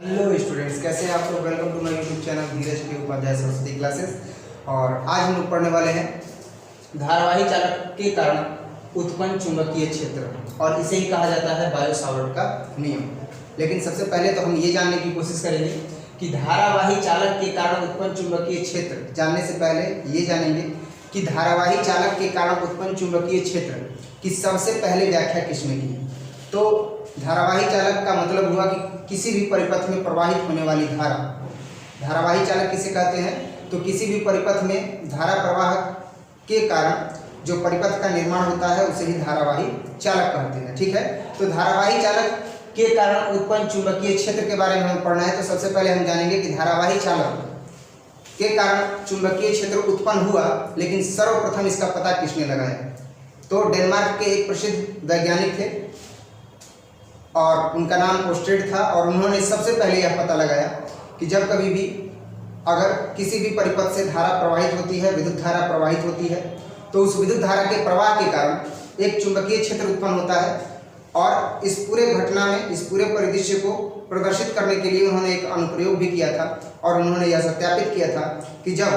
Hello students, कैसे हैं आप लोग। Welcome to my YouTube channel Dheeraj K Upadhyay Saraswati classes. और आज हम लोग पढ़ने वाले हैं धारावाही चालक के कारण उत्पन्न चुंबकीय क्षेत्र, और इसे ही कहा जाता है बायो सावर्ट का नियम। लेकिन सबसे पहले तो हम ये जानने की कोशिश करेंगे कि धारावाही चालक के कारण उत्पन्न चुंबकीय क्षेत्र जानने से पहले ये जानेंगे कि धारावाही चालक के कारण उत्पन्न चुंबकीय क्षेत्र की सबसे पहले व्याख्या किसने की। तो धारावाही चालक का मतलब हुआ कि किसी भी परिपथ में प्रवाहित होने वाली धारा। धारावाही चालक किसे कहते हैं? तो किसी भी परिपथ में धारा प्रवाह के कारण जो परिपथ का निर्माण होता है उसे ही धारावाही चालक कहते हैं। ठीक है, तो धारावाही चालक के कारण उत्पन्न चुंबकीय क्षेत्र के बारे में हमें पढ़ना है। तो सबसे पहले हम जानेंगे कि धारावाही चालक के कारण चुंबकीय क्षेत्र उत्पन्न हुआ, लेकिन सर्वप्रथम इसका पता किसने लगाया? तो डेनमार्क के एक प्रसिद्ध वैज्ञानिक थे और उनका नाम ओस्टेड था। और उन्होंने सबसे पहले यह पता लगाया कि जब कभी भी अगर किसी भी परिपथ से धारा प्रवाहित होती है, विद्युत धारा प्रवाहित होती है, तो उस विद्युत धारा के प्रवाह के कारण एक चुंबकीय क्षेत्र उत्पन्न होता है। और इस पूरे घटना में, इस पूरे परिदृश्य को प्रदर्शित करने के लिए उन्होंने एक अनुप्रयोग भी किया था और उन्होंने यह सत्यापित किया था कि जब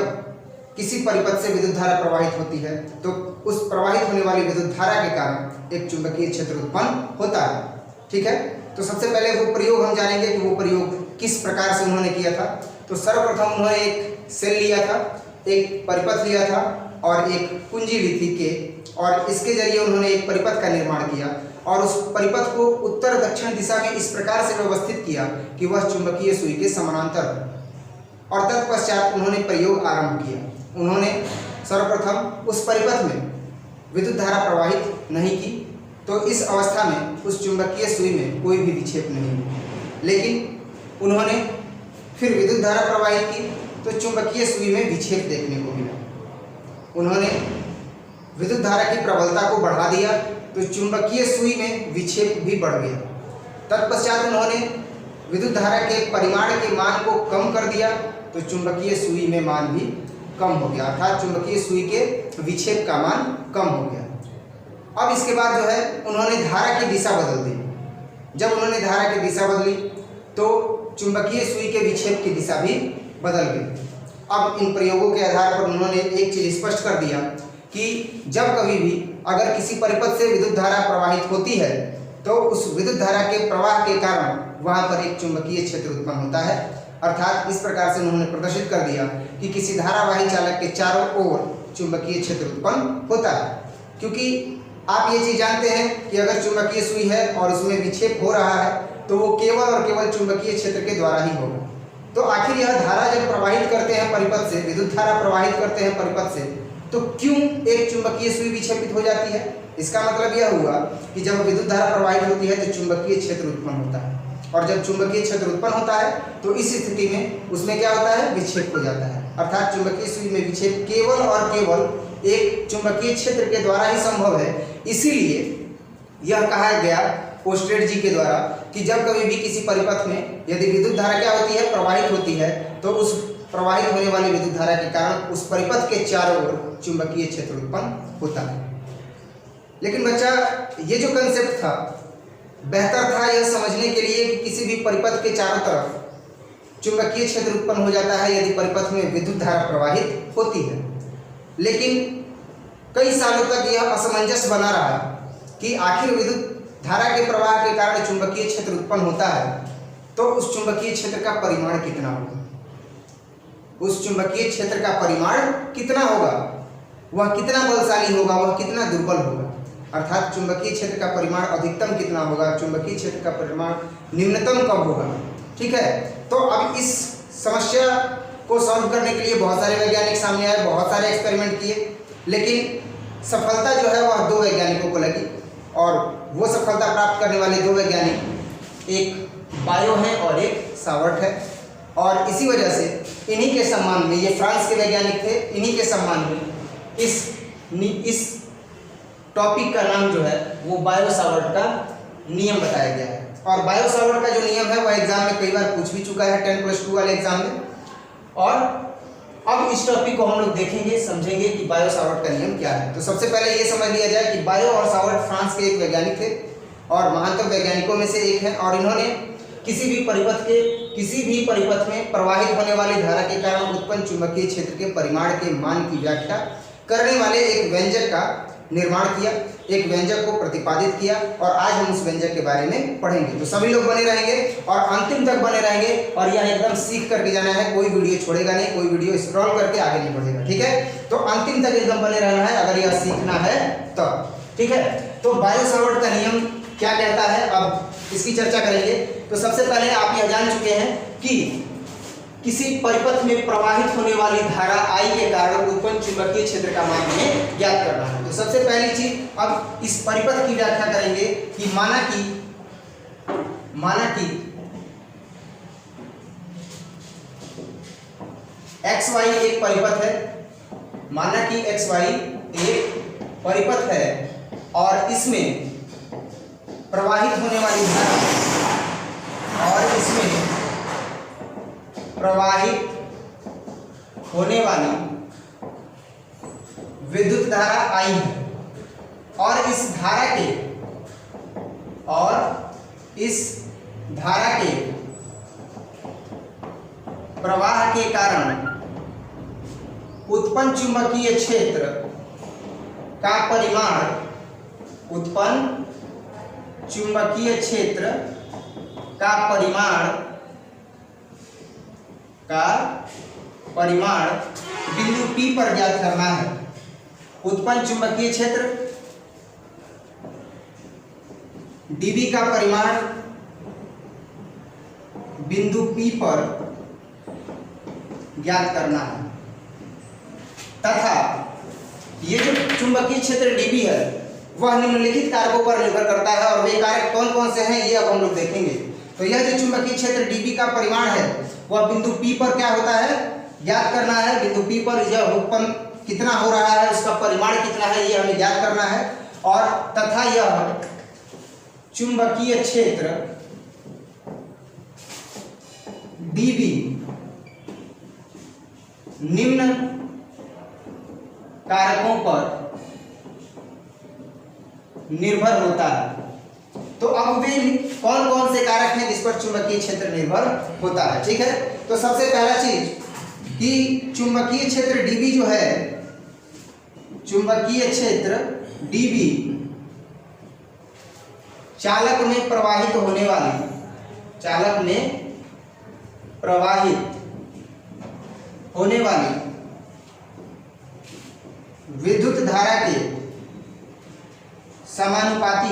किसी परिपथ से विद्युत धारा प्रवाहित होती है तो उस प्रवाहित होने वाली विद्युत धारा के कारण एक चुंबकीय क्षेत्र उत्पन्न होता है। ठीक है, तो सबसे पहले वो प्रयोग हम जानेंगे कि वो प्रयोग किस प्रकार से उन्होंने किया था। तो सर्वप्रथम उन्होंने एक सेल लिया था, एक परिपथ लिया था और एक कुंजी ली थी के, और इसके जरिए उन्होंने एक परिपथ का निर्माण किया और उस परिपथ को उत्तर दक्षिण दिशा में इस प्रकार से व्यवस्थित किया कि वह चुंबकीय सुई के समानांतर हो। और तत्पश्चात उन्होंने प्रयोग आरंभ किया। उन्होंने सर्वप्रथम उस परिपथ में विद्युत धारा प्रवाहित नहीं की, तो इस अवस्था में उस चुंबकीय सुई में कोई भी विक्षेप नहीं हुआ। लेकिन उन्होंने फिर विद्युत धारा प्रवाहित की तो चुंबकीय सुई में विक्षेप देखने को मिला। उन्होंने विद्युत धारा की प्रबलता को बढ़ा दिया तो चुंबकीय सुई में विक्षेप भी बढ़ गया। तत्पश्चात उन्होंने विद्युत धारा के परिमाण के मान को कम कर दिया तो चुंबकीय सुई में मान भी कम हो गया, अर्थात चुंबकीय सुई के विक्षेप का मान कम हो गया। अब इसके बाद जो है उन्होंने धारा की दिशा बदल दी। जब उन्होंने धारा की दिशा बदली तो चुंबकीय सुई के विक्षेप की दिशा भी बदल गई। अब इन प्रयोगों के आधार पर उन्होंने एक चीज स्पष्ट कर दिया कि जब कभी भी अगर किसी परिपथ से विद्युत धारा प्रवाहित होती है तो उस विद्युत धारा के प्रवाह के कारण वहां पर एक चुंबकीय क्षेत्र उत्पन्न होता है। अर्थात इस प्रकार से उन्होंने प्रदर्शित कर दिया कि किसी धारावाही चालक के चारों ओर चुंबकीय क्षेत्र उत्पन्न होता है। क्योंकि आप ये चीज जानते हैं कि अगर चुंबकीय सुई है और उसमें विक्षेप हो रहा है तो वो केवल और केवल चुंबकीय क्षेत्र के द्वारा ही होगा। तो आखिर यह धारा जब प्रवाहित करते हैं परिपथ से, विद्युत धारा प्रवाहित करते हैं परिपथ से, तो क्यों एक चुंबकीय सुई विक्षेपित हो जाती है? इसका मतलब यह हुआ कि जब विद्युत धारा प्रवाहित होती है तो चुंबकीय क्षेत्र उत्पन्न होता है, और जब चुंबकीय क्षेत्र उत्पन्न होता है तो इस स्थिति में उसमें क्या होता है? विक्षेप हो जाता है। अर्थात चुंबकीय सुई में विक्षेप केवल और केवल एक चुंबकीय क्षेत्र के द्वारा ही संभव है। इसीलिए यह कहा गया ओस्टेड जी के द्वारा कि जब कभी भी किसी परिपथ में यदि विद्युत धारा क्या होती है? प्रवाहित होती है, तो उस प्रवाहित होने वाली विद्युत धारा के कारण उस परिपथ के चारों ओर चुंबकीय क्षेत्र उत्पन्न होता है। लेकिन बच्चा, ये जो कंसेप्ट था बेहतर था यह समझने के लिए कि किसी भी परिपथ के चारों तरफ चुंबकीय क्षेत्र उत्पन्न हो जाता है यदि परिपथ में विद्युत धारा प्रवाहित होती है। लेकिन कई सालों तक यह असमंजस बना रहा कि आखिर विद्युत धारा के प्रवाह के कारण चुंबकीय क्षेत्र उत्पन्न होता है तो उस चुंबकीय क्षेत्र का परिमाण कितना होगा? उस चुंबकीय क्षेत्र का परिमाण कितना होगा? वह कितना बलशाली होगा? वह कितना दुर्बल होगा? अर्थात चुंबकीय क्षेत्र का परिमाण अधिकतम कितना होगा, चुंबकीय क्षेत्र का परिमाण निम्नतम कब होगा? ठीक है, तो अब इस समस्या को सॉल्व करने के लिए बहुत सारे वैज्ञानिक सामने आए, बहुत सारे एक्सपेरिमेंट किए, लेकिन सफलता जो है वह दो वैज्ञानिकों को लगी। और वो सफलता प्राप्त करने वाले दो वैज्ञानिक एक बायो है और एक सावर्ट है। और इसी वजह से इन्हीं के सम्मान में, ये फ्रांस के वैज्ञानिक थे, इन्हीं के सम्मान में इस टॉपिक का नाम जो है वो बायो सावर्ट का नियम बताया गया है। और बायो सावर्ट का जो नियम है वह एग्जाम में कई बार पूछ भी चुका है 10+2 वाले एग्जाम में। और अब इस टॉपिक को हम लोग देखेंगे, समझेंगे कि बायो सावर्ट का नियम क्या है। तो सबसे पहले ये समझ लिया जाए कि बायो और सावर्ट फ्रांस के एक वैज्ञानिक थे और महानतम वैज्ञानिकों में से एक है। और इन्होंने किसी भी परिपथ में प्रवाहित होने वाली धारा के कारण उत्पन्न चुंबकीय क्षेत्र के परिमाण के मान की व्याख्या करने वाले एक व्यंजक का निर्माण किया, एक व्यंजक को प्रतिपादित किया और आज हम उस व्यंजक के बारे में पढ़ेंगे। तो सभी लोग बने रहेंगे और अंतिम तक बने रहेंगे और यह एकदम सीख करके जाना है, कोई वीडियो छोड़ेगा नहीं, कोई वीडियो स्क्रॉल करके आगे नहीं बढ़ेगा, ठीक है। तो अंतिम तक एकदम बने रहना है अगर यह सीखना है तो, ठीक है। तो बायो-सावर्ट का नियम क्या कहता है, अब इसकी चर्चा करेंगे। तो सबसे पहले आप यह जान चुके हैं कि किसी परिपथ में प्रवाहित होने वाली धारा I के कारण उत्पन्न चुंबकीय क्षेत्र का मान हमें ज्ञात करना है। तो सबसे पहली चीज अब इस परिपथ की व्याख्या करेंगे कि माना कि XY एक परिपथ है, माना कि XY एक परिपथ है और इसमें प्रवाहित होने वाली धारा और इसमें प्रवाहित होने वाली विद्युत धारा I है और इस धारा के प्रवाह के कारण उत्पन्न चुंबकीय क्षेत्र का परिमाण बिंदु P पर ज्ञात करना है। उत्पन्न चुंबकीय क्षेत्र dB का परिमाण बिंदु P पर ज्ञात करना है तथा ये जो चुंबकीय क्षेत्र dB है वह निम्नलिखित कारकों पर निर्भर करता है और वे कारक कौन कौन से हैं ये अब हम लोग देखेंगे। तो यह जो चुंबकीय क्षेत्र dB का परिमाण है वह बिंदु P पर क्या होता है ज्ञात करना है। बिंदु P पर यह उत्पन्न कितना हो रहा है, उसका परिमाण कितना है ये हमें ज्ञात करना है और तथा यह चुंबकीय क्षेत्र dB निम्न कारकों पर निर्भर होता है। तो अब वे कौन कौन से कारक हैं जिस पर चुंबकीय क्षेत्र निर्भर होता है, ठीक है। तो सबसे पहला चीज कि चुंबकीय क्षेत्र dB जो है, चुंबकीय क्षेत्र dB चालक में प्रवाहित होने वाली विद्युत धारा के समानुपाती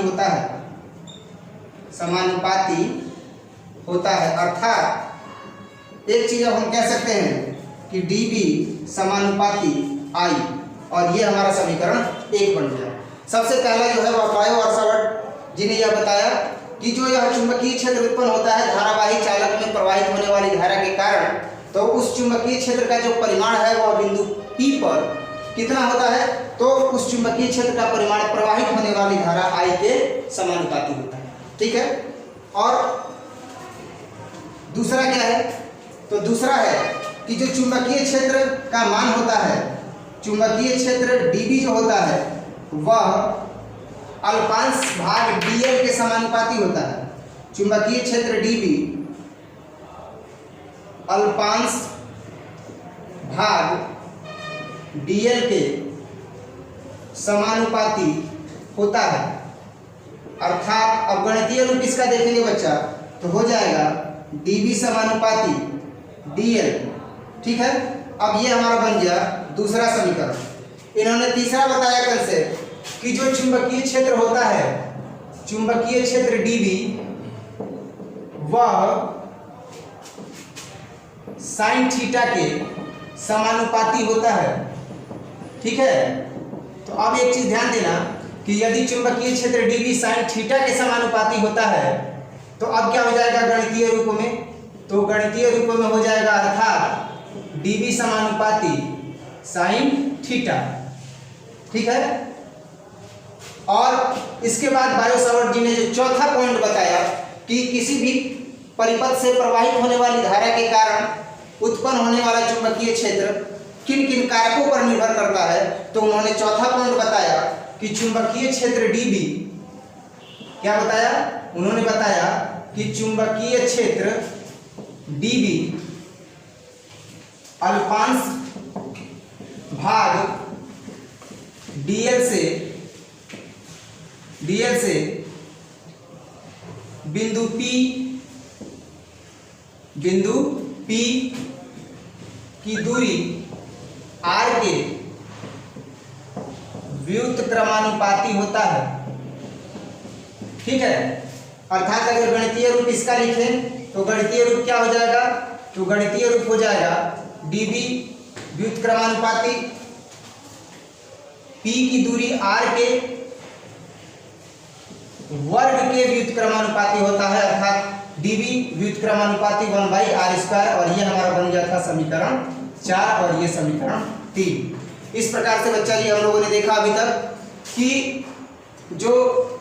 होता है। अर्थात एक चीज अब हम कह सकते हैं कि dB समानुपाती I और ये हमारा समीकरण 1 बन गया। सबसे पहला जो है वह बायो-सावर्ट जी ने यह बताया कि जो यह चुंबकीय क्षेत्र उत्पन्न होता है धारावाही चालक में प्रवाहित होने वाली धारा के कारण, तो उस चुंबकीय क्षेत्र का जो परिमाण है वह बिंदु P पर कितना होता है, तो उस चुंबकीय क्षेत्र का परिमाण प्रवाहित होने वाली धारा I के समानुपाती होता है, ठीक है। और दूसरा क्या है, तो दूसरा है कि जो चुंबकीय क्षेत्र का मान होता है, चुंबकीय क्षेत्र dB जो होता है वह अल्पांश भाग dl के समानुपाती होता है। चुंबकीय क्षेत्र dB अल्पांश भाग dl के समानुपाती होता है। अर्थात अब गणितीय रूप इसका देखेंगे बच्चा तो हो जाएगा dB समानुपाती dl, ठीक है। अब ये हमारा बन गया दूसरा समीकरण। इन्होंने तीसरा बताया कंसेप्ट कि जो चुंबकीय क्षेत्र होता है, चुंबकीय क्षेत्र dB वह साइन थीटा के समानुपाती होता है, ठीक है। तो अब एक चीज ध्यान देना कि यदि चुंबकीय क्षेत्र dB साइन थीटा के समानुपाती होता है तो अब क्या हो जाएगा गणितीय रूप में, तो गणितीय रूप में हो जाएगा अर्थात dB समानुपाती साइन थीटा, ठीक है। और इसके बाद बायो-सावर्ट जी ने जो चौथा पॉइंट बताया कि किसी भी परिपथ से प्रवाहित होने वाली धारा के कारण उत्पन्न होने वाला चुंबकीय क्षेत्र किन किन कारकों पर निर्भर करता है, तो उन्होंने चौथा पॉइंट बताया कि चुंबकीय क्षेत्र dB क्या बताया, उन्होंने बताया कि चुंबकीय क्षेत्र dB अल्पांश भाग dl से बिंदु P की दूरी r के व्युत्क्रमानुपाती होता है। ठीक है, अर्थात अगर गणितीय रूप इसका लिखें तो गणितीय रूप क्या हो जाएगा, तो गणितीय रूप हो जाएगा dB व्युत्क्रमानुपाती P की दूरी r के वर्ग के व्युत्क्रमानुपाती होता है, अर्थात dB व्युत्क्रमानुपाती 1/r²। और ये हमारा बन गया था समीकरण 4 और ये समीकरण 3। इस प्रकार से बच्चा जी हम लोगों ने देखा अभी तक कि जो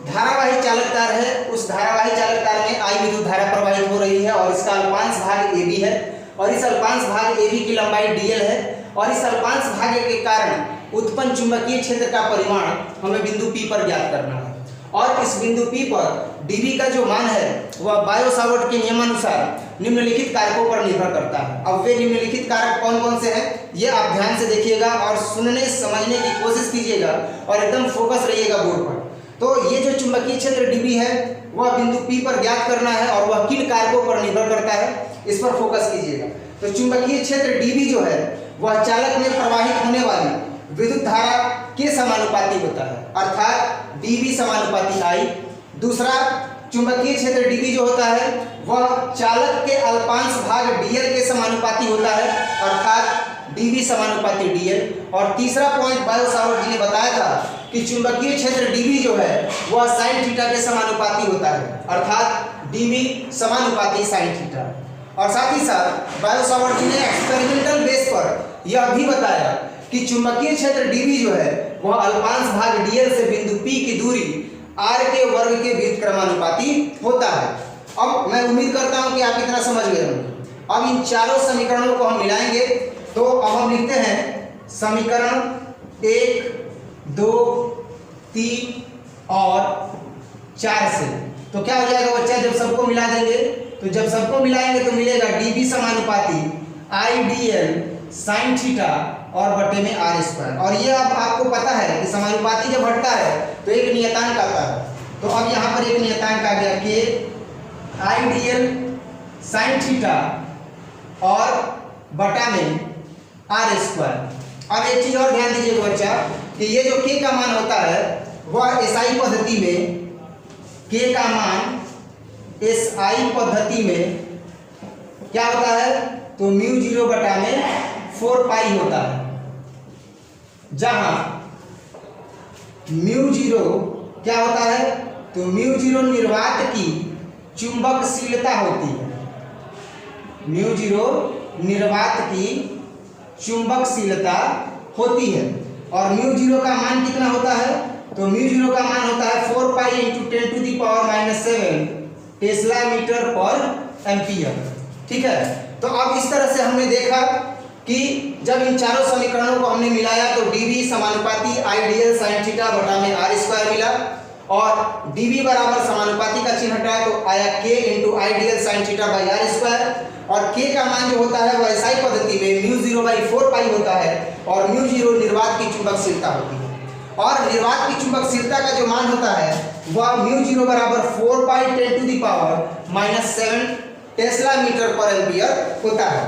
धारावाही चालक तार है उस धारावाही चालक तार में I विद्युत धारा प्रवाहित हो रही है और इसका अल्पांश भाग AB है और इस अल्पांश भाग AB की लंबाई dl है और इस अल्पांश भाग के कारण उत्पन्न चुंबकीय क्षेत्र का परिमाण हमें बिंदु P पर ज्ञात करना है। और इस बिंदु P पर dB का जो मान है वह बायो-सावर्ट के नियमानुसार निम्नलिखित कारकों पर निर्भर करता है। अब वे निम्नलिखित कारक कौन कौन से हैं ये आप ध्यान से देखिएगा और सुनने समझने की कोशिश कीजिएगा और एकदम फोकस रहिएगा बोर्ड पर। तो ये जो चुंबकीय क्षेत्र dB है वह बिंदु P पर ज्ञात करना है और वह किन कारकों पर निर्भर करता है इस पर फोकस कीजिएगा। तो चुंबकीय क्षेत्र dB जो है वह चालक में प्रवाहित होने वाली विद्युत धारा के समानुपाती होता है, अर्थात dB समानुपाती I। दूसरा, चुंबकीय क्षेत्र dB जो होता है वह चालक के अल्पांश भाग dl के समानुपाती होता है, अर्थात dB समानुपाती dl। और तीसरा पॉइंट बायो-सावर्ट जी ने बताया था कि चुंबकीय क्षेत्र dB जो है वह साइन थीटा के समानुपाती होता है, अर्थात dB समानुपाती साइन थीटा। और साथ ही साथ बायो-सावर्ट जी ने एक्सपेरिमेंटल बेस पर यह भी बताया कि चुंबकीय क्षेत्र dB जो है वह अल्पांश भाग dl से बिंदु P की दूरी r के वर्ग के व्युत्क्रमानुपाती होता है। अब मैं उम्मीद करता हूं कि आप इतना समझ गए होंगे। अब इन चारों समीकरणों को हम मिलाएंगे तो अब हम लिखते हैं समीकरण 1, 2, 3 और 4 से। तो क्या हो जाएगा बच्चा, जब सबको मिला देंगे तो जब सबको मिलाएंगे तो मिलेगा dB समानुपाती IDL साइन थीटा और बटे में r²। और ये अब आपको पता है कि समानुपाती जब हटता है तो एक नियतांक आता है। तो अब यहाँ पर एक नियतांक आ गया कि IDL साइन थीटा और बटा में r²। अब एक चीज और ध्यान दीजिएगा बच्चा कि ये जो k का मान होता है वह SI पद्धति में k का मान SI पद्धति में क्या होता है, तो μ0 बटा में 4 पाई होता है, जहां μ0 क्या होता है, तो μ0 निर्वात की चुंबकशीलता होती है। μ0 निर्वात की चुंबकशीलता होती है और μ0 का मान कितना होता है, तो μ0 का मान होता है 4 पाई × 10⁻⁷ टेस्ला मीटर पर एम्पियर। ठीक है, तो अब इस तरह से हमने देखा कि जब इन चारों समीकरणों को हमने मिलाया तो dB समानुपाती IDL साइन थीटा बटा में r² मिला और dB बराबर समानुपाती का चिन्ह हटाया तो आया k × IDL sine theta by r² और k का मान जो होता है वह SI पद्धति में μ0/4 पाई होता है और μ0 निर्वात की चुंबकशीलता होती है। और निर्वात की चुंबकशीलता का जो मान होता है वह μ0 बराबर 4 पाई 10⁻⁷ टेस्ला मीटर पर एम्पियर होता है।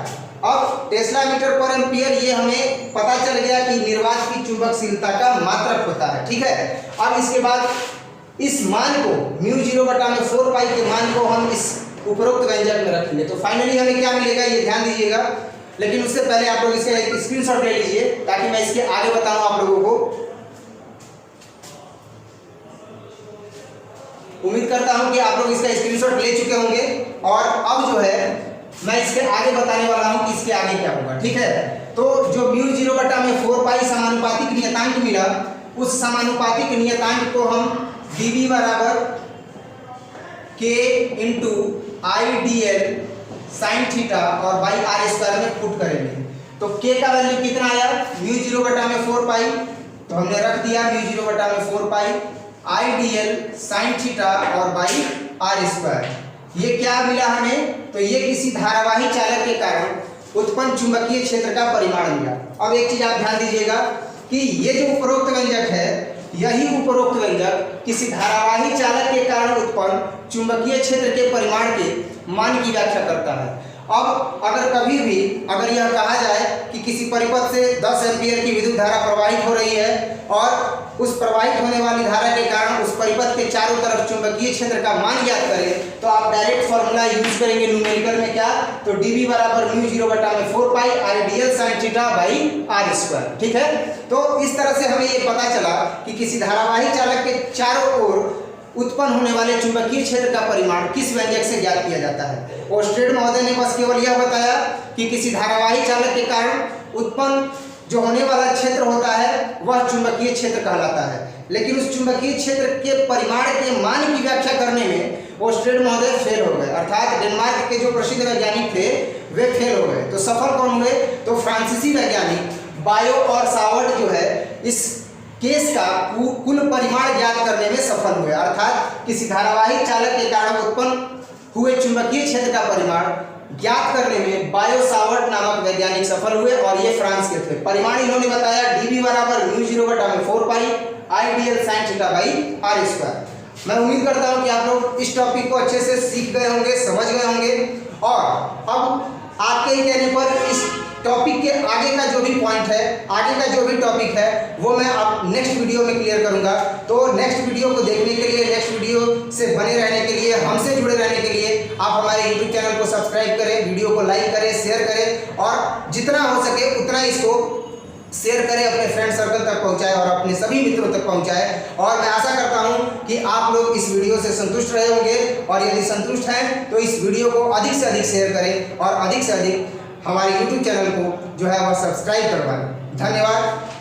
अब टेस्ला मीटर पर एम्पियर ये हमें पता चल गया कि निर्वात की चुंबकशीलता का मात्रक होता है। ठीक है, अब इसके बाद इस मान को μ0 बटा में 4 पाई के मान को हम इस उपरोक्त व्यंजक में रखेंगे तो फाइनली हमें क्या मिलेगा ये ध्यान दीजिएगा। लेकिन उससे पहले आप लोग इसका एक स्क्रीनशॉट ले लीजिए ताकि मैं इसके आगे बताऊं आप लोगों को। उम्मीद करता हूं कि आप लोग इसका स्क्रीनशॉट ले चुके होंगे और अब जो है मैं इसके आगे बताने वाला हूं कि इसके आगे क्या होगा। ठीक है, तो जो μ0 बटा में 4 पाई समानुपातिक नियतांक मिला उस समानुपातिक नियतांक को हम dB बराबर k × IDL साइन थीटा और बाई r² में पुट करेंगे तो k का वैल्यू कितना आया, μ0 बटा में 4 पाई, तो हमने रख दिया μ0 बटा में 4 पाई IDL साइन थीटा और बाई r²। ये क्या मिला हमें, तो ये किसी धारावाही चालक के कारण उत्पन्न चुंबकीय क्षेत्र का परिमाण मिला। अब एक चीज आप ध्यान दीजिएगा कि ये जो उपरोक्त व्यंजक है, यही उपरोक्त व्यंजक किसी धारावाही चालक के कारण उत्पन्न चुंबकीय क्षेत्र के परिमाण के मान की व्याख्या करता है। अब अगर कभी भी अगर यह कहा जाए कि किसी परिपथ से 10 एम्पीयर की विद्युत धारा प्रवाहित हो रही है और उस प्रवाहित होने वाली धारा के कारण उस परिपथ के चारों तरफ चुंबकीय क्षेत्र का मान ज्ञात करें, तो आप डायरेक्ट फॉर्मूला यूज करेंगे न्यूमेरिकल में, क्या, तो dV बराबर μ0/4 पाई RDL sin theta by r²। ठीक है, तो इस तरह से हमें ये पता चला कि किसी धारावाही चालक के चारों ओर उत्पन्न होने वाले चुंबकीय क्षेत्र का परिमाण किस व्यंजक से ज्ञात किया जाता है। ओस्टेड महोदय ने बस केवल यह बताया कि किसी धारावाही चालक के कारण उत्पन्न जो होने वाला क्षेत्र होता है वह चुंबकीय क्षेत्र कहलाता है, लेकिन उस चुंबकीय क्षेत्र के परिमाण के मान की व्याख्या करने में ओस्टेड महोदय फेल हो गए, अर्थात डेनमार्क के जो प्रसिद्ध वैज्ञानिक थे वे फेल हो गए। तो सफल कौन हुए, तो फ्रांसीसी वैज्ञानिक बायो और सावर्ट जो है इस केस का कुल परिमाण ज्ञात करने में सफल हुए, अर्थात किसी धारावाही चालक के कारण उत्पन्न हुए चुंबकीय क्षेत्र का परिमाण ज्ञात करने में बायो सावर्ट नामक वैज्ञानिक सफल हुए और ये फ्रांस के थे। परिमाण इन्होंने बताया dV बराबर μ0/4 पाई RDL sin theta by r²। मैं उम्मीद करता हूं कि आप लोग इस टॉपिक को अच्छे से सीख गए होंगे, समझ गए होंगे, और अब आपके ही कहने पर इस टॉपिक के आगे का जो भी पॉइंट है, आगे का जो भी टॉपिक है, वो मैं आप नेक्स्ट वीडियो में क्लियर करूंगा। तो नेक्स्ट वीडियो को देखने के लिए, नेक्स्ट वीडियो से बने रहने के लिए, हमसे जुड़े रहने के लिए आप हमारे YouTube चैनल को सब्सक्राइब करें, वीडियो को लाइक करें, शेयर करें और जितना हो सके उतना इसको शेयर करें, अपने फ्रेंड सर्कल तक पहुंचाएं और अपने सभी मित्रों तक पहुंचाएं। और मैं आशा करता हूं कि आप लोग इस वीडियो से संतुष्ट रहे होंगे, और यदि संतुष्ट हैं तो इस वीडियो को अधिक से अधिक शेयर करें और अधिक से अधिक हमारे YouTube चैनल को जो है वह सब्सक्राइब करवाएं। धन्यवाद।